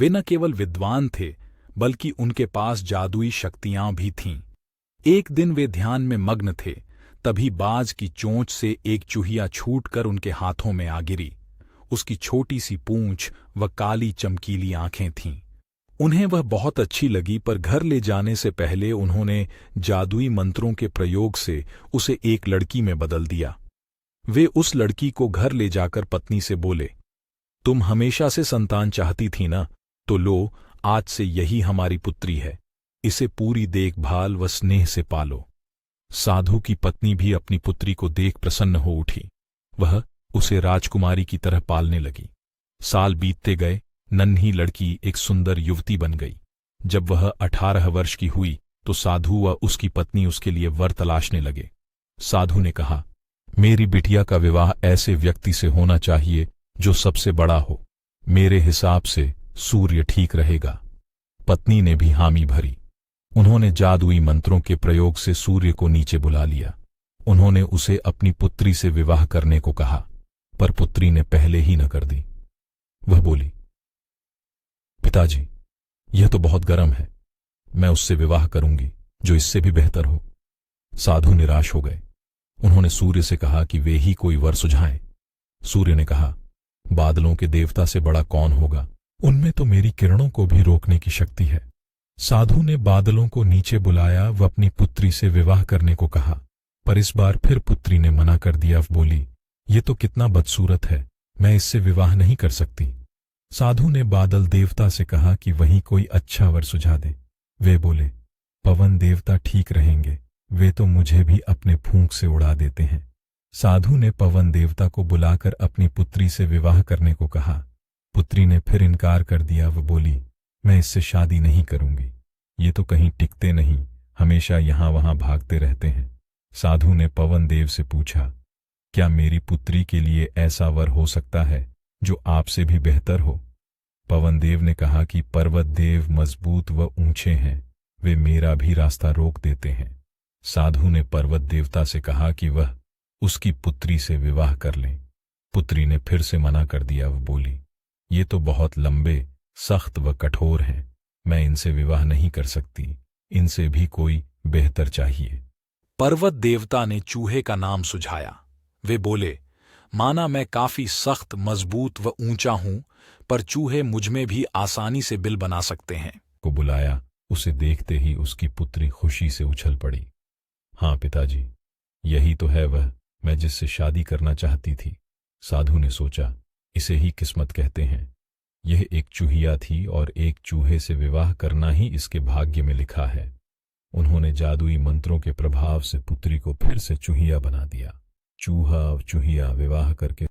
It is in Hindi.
वे न केवल विद्वान थे बल्कि उनके पास जादुई शक्तियां भी थीं। एक दिन वे ध्यान में मग्न थे, तभी बाज की चोंच से एक चूहिया छूटकर उनके हाथों में आ गिरी। उसकी छोटी सी पूंछ व काली चमकीली आंखें थीं। उन्हें वह बहुत अच्छी लगी, पर घर ले जाने से पहले उन्होंने जादुई मंत्रों के प्रयोग से उसे एक लड़की में बदल दिया। वे उस लड़की को घर ले जाकर पत्नी से बोले, तुम हमेशा से संतान चाहती थी ना, तो लो, आज से यही हमारी पुत्री है। इसे पूरी देखभाल व स्नेह से पालो। साधु की पत्नी भी अपनी पुत्री को देख प्रसन्न हो उठी। वह उसे राजकुमारी की तरह पालने लगी। साल बीतते गए, नन्ही लड़की एक सुंदर युवती बन गई। जब वह 18 वर्ष की हुई तो साधु व उसकी पत्नी उसके लिए वर तलाशने लगे। साधु ने कहा, मेरी बिटिया का विवाह ऐसे व्यक्ति से होना चाहिए जो सबसे बड़ा हो। मेरे हिसाब से सूर्य ठीक रहेगा। पत्नी ने भी हामी भरी। उन्होंने जादुई मंत्रों के प्रयोग से सूर्य को नीचे बुला लिया। उन्होंने उसे अपनी पुत्री से विवाह करने को कहा, पर पुत्री ने पहले ही न कर दी। वह बोली, पिताजी, यह तो बहुत गर्म है। मैं उससे विवाह करूंगी जो इससे भी बेहतर हो। साधु निराश हो गए। उन्होंने सूर्य से कहा कि वे ही कोई वर सुझाएं। सूर्य ने कहा, बादलों के देवता से बड़ा कौन होगा? उनमें तो मेरी किरणों को भी रोकने की शक्ति है। साधु ने बादलों को नीचे बुलाया व अपनी पुत्री से विवाह करने को कहा, पर इस बार फिर पुत्री ने मना कर दिया। बोली, ये तो कितना बदसूरत है, मैं इससे विवाह नहीं कर सकती। साधु ने बादल देवता से कहा कि वही कोई अच्छा वर सुझा दे। वे बोले, पवन देवता ठीक रहेंगे, वे तो मुझे भी अपने फूंक से उड़ा देते हैं। साधु ने पवन देवता को बुलाकर अपनी पुत्री से विवाह करने को कहा। पुत्री ने फिर इनकार कर दिया। वह बोली, मैं इससे शादी नहीं करूंगी। ये तो कहीं टिकते नहीं, हमेशा यहां वहां भागते रहते हैं। साधु ने पवन देव से पूछा, क्या मेरी पुत्री के लिए ऐसा वर हो सकता है जो आपसे भी बेहतर हो? पवन देव ने कहा कि पर्वत देव मजबूत व ऊंचे हैं, वे मेरा भी रास्ता रोक देते हैं। साधु ने पर्वत देवता से कहा कि वह उसकी पुत्री से विवाह कर लें। पुत्री ने फिर से मना कर दिया। वह बोली, ये तो बहुत लंबे, सख्त व कठोर हैं, मैं इनसे विवाह नहीं कर सकती। इनसे भी कोई बेहतर चाहिए। पर्वत देवता ने चूहे का नाम सुझाया। वे बोले, माना मैं काफी सख्त, मजबूत व ऊंचा हूं, पर चूहे मुझमें भी आसानी से बिल बना सकते हैं। को बुलाया। उसे देखते ही उसकी पुत्री खुशी से उछल पड़ी। हाँ पिताजी, यही तो है वह मैं जिससे शादी करना चाहती थी। साधु ने सोचा, इसे ही किस्मत कहते हैं। यह एक चूहिया थी और एक चूहे से विवाह करना ही इसके भाग्य में लिखा है। उन्होंने जादुई मंत्रों के प्रभाव से पुत्री को फिर से चूहिया बना दिया। चूहा और चूहिया विवाह करके